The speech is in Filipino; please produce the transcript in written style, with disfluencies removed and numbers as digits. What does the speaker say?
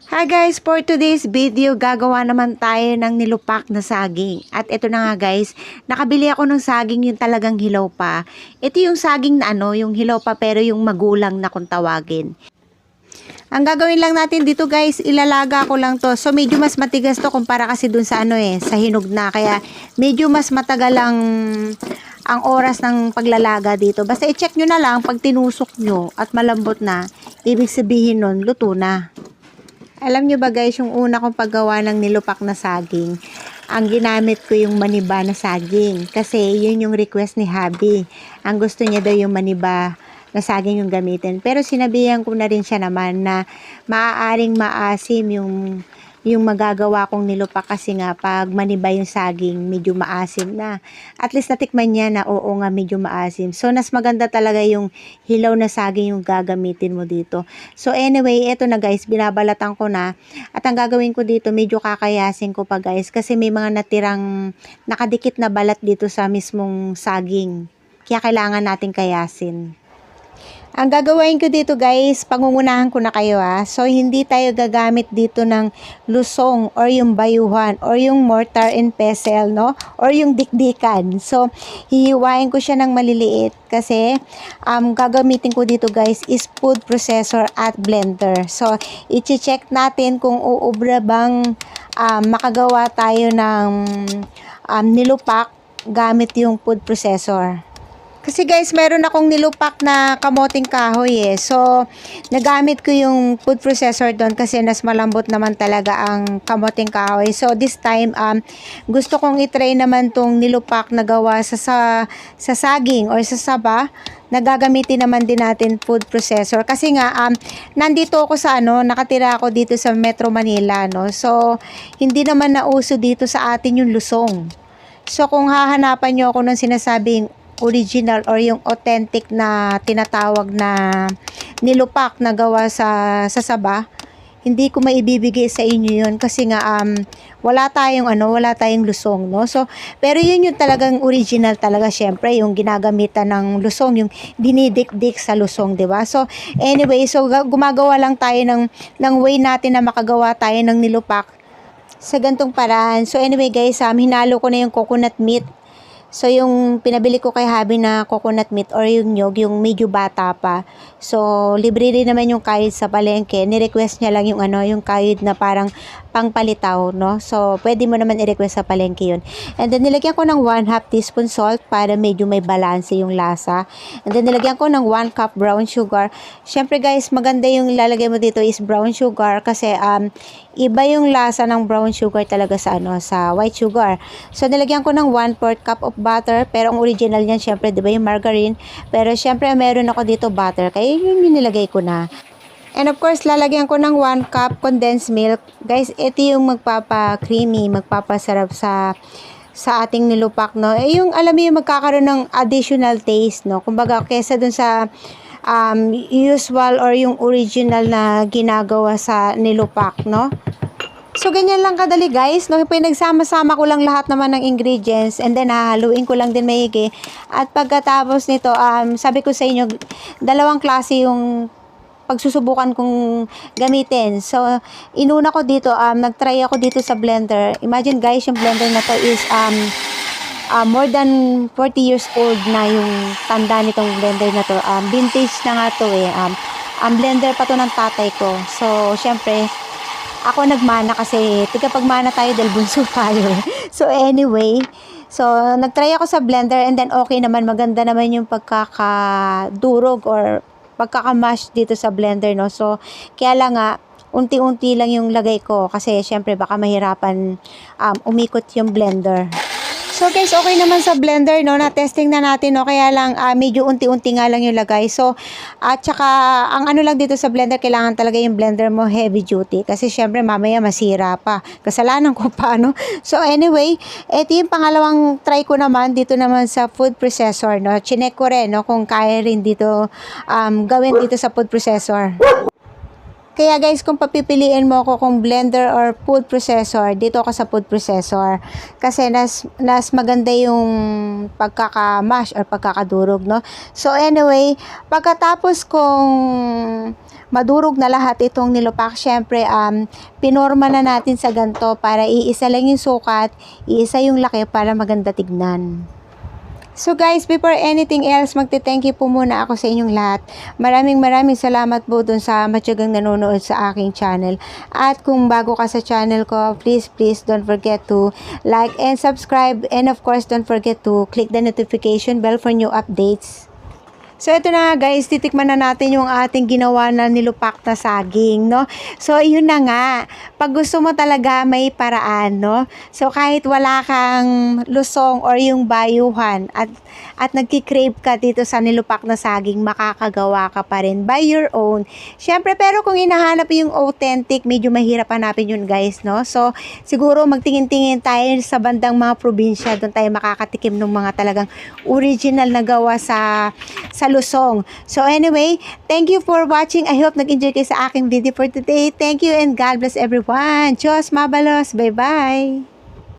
Hi guys, for today's video, gagawa naman tayo ng nilupak na saging. At ito na nga guys, nakabili ako ng saging yung talagang hilaw pa. Ito yung saging na yung hilaw pa pero yung magulang na kung tawagin. Ang gagawin lang natin dito guys, ilalaga ko lang to. So medyo mas matigas to kumpara kasi dun sa sa hinog na. Kaya medyo mas matagal ang oras ng paglalaga dito. Basta i-check nyo na lang pag tinusok nyo at malambot na, ibig sabihin nun, luto na. Alam nyo ba guys, yung una kong paggawa ng nilupak na saging, ang ginamit ko yung maniba na saging. Kasi yun yung request ni Habi. Ang gusto niya daw yung maniba na saging yung gamitin. Pero sinabihan ko na rin siya naman na maaaring maasim yung magagawa kong nilupak kasi nga pag maniba yung saging, medyo maasim na. At least natikman niya na oo nga medyo maasim. So, mas maganda talaga yung hilaw na saging yung gagamitin mo dito. So, anyway, eto na guys, binabalatan ko na. At ang gagawin ko dito, medyo kakayasin ko pa guys kasi may mga natirang nakadikit na balat dito sa mismong saging. Kaya kailangan natin kayasin. Ang gagawin ko dito guys, pangungunahan ko na kayo So, hindi tayo gagamit dito ng lusong or yung bayuhan or yung mortar and pestle, no? Or yung dikdikan. So, hihiwain ko siya ng maliliit kasi gagamitin ko dito guys is food processor at blender. So, i-check natin kung uubra bang makagawa tayo ng nilupak gamit yung food processor. Kasi guys, meron akong nilupak na kamoting kahoy So, nagamit ko yung food processor doon kasi mas malambot naman talaga ang kamoting kahoy. So, this time, gusto kong itry naman tong nilupak na gawa sa saging or sa saba. Nagagamitin naman din natin food processor. Kasi nga, nandito ako sa nakatira ako dito sa Metro Manila, no? So, hindi naman nauso dito sa atin yung lusong. So, kung hahanapan nyo ako ng sinasabing original or yung authentic na tinatawag na nilupak na gawa sa saba, hindi ko maibibigay sa inyo yun kasi nga wala tayong lusong, no? So, pero yun yung talagang original talaga, syempre, yung ginagamitan ng lusong, yung dinidikdik sa lusong, 'di ba? So, anyway, so gumagawa lang tayo ng way natin na makagawa tayo ng nilupak sa gantong paraan. So, anyway guys, hinalo ko na yung coconut meat. So, yung pinabili ko kay Habi na coconut meat or yung nyog, yung medyo bata pa. So, libre rin naman yung kayod sa palengke. Ni-request niya lang yung yung kayod na parang pangpalitaw, no? So, pwede mo naman i-request sa palengke yun. And then, nilagyan ko ng 1/2 teaspoon salt para medyo may balance yung lasa. And then, nilagyan ko ng 1 cup brown sugar. Syempre guys, maganda yung ilalagay mo dito is brown sugar kasi iba yung lasa ng brown sugar talaga sa sa white sugar. So, nilagyan ko ng 1/4 cup of butter, pero ang original niyan syempre, 'di ba, yung margarine. Pero syempre meron ako dito butter, kaya yun yung nilagay ko na. And of course, lalagyan ko ng 1 cup condensed milk. Guys, ito yung magpapa-creamy, magpapasarap sa ating nilupak, no? Yung alam mo yung magkakaroon ng additional taste, no? Kumbaga, kesa dun sa usual or yung original na ginagawa sa nilupak, no? So, ganyan lang kadali guys, no? Pinagsama-sama ko lang lahat naman ng ingredients and then hahaluin ko lang din maigi. At pagkatapos nito, sabi ko sa inyo, dalawang klase yung pagsusubukan kong gamitin. So, inuna ko dito, nagtry ako dito sa blender. Imagine guys, yung blender na to is more than 40 years old na yung tanda nitong blender na to. Vintage na nga to ang blender pa to ng tatay ko. So, syempre, ako nagmana kasi tigapagmana tayo dahil bunso tayo. So, anyway, so, nagtry ako sa blender and then okay naman, maganda naman yung pagkakadurog or pagkakamash dito sa blender, no? So, kaya lang nga, unti-unti lang yung lagay ko kasi syempre baka mahirapan umikot yung blender. So guys, okay naman sa blender, no? Na-testing na natin, no? Kaya lang medyo unti-unti nga lang yung lagay. So, at saka ang lang dito sa blender, kailangan talaga yung blender mo heavy duty kasi syempre mamaya masira pa. Kasalanan ko pa, no? So anyway, ito yung pangalawang try ko naman dito naman sa food processor, no? Chinek ko rin, no? Kung kaya rin dito gawin dito sa food processor. Kaya guys, kung papipiliin mo ako kung blender or food processor, dito ako sa food processor. Kasi nas maganda yung pagkaka-mash or pagkakadurog, no? So anyway, pagkatapos kong madurog na lahat itong nilupak, syempre, pinorma na natin sa ganto para iisa lang yung sukat, iisa yung laki para maganda tignan. So guys, before anything else, magte-thank you po muna ako sa inyong lahat. Maraming salamat po dun sa matyagang nanonood sa aking channel. At kung bago ka sa channel ko, please don't forget to like and subscribe. And of course, don't forget to click the notification bell for new updates. So, ito na nga guys, titikman na natin yung ating ginawa na nilupak na saging, no? So, yun na nga. Pag gusto mo talaga, may paraan, no? So, kahit wala kang lusong or yung bayuhan at nagkikrave ka dito sa nilupak na saging, makakagawa ka pa rin by your own. Syempre, pero kung hinahanap yung authentic, medyo mahirap hanapin yun guys, no? So, siguro magtingin-tingin tayo sa bandang mga probinsya, doon tayo makakatikim ng mga talagang original na gawa sa Lusong. So anyway, thank you for watching. I hope nag-enjoy kayo sa aking video for today. Thank you and God bless everyone. Diyos mabalos. Bye-bye.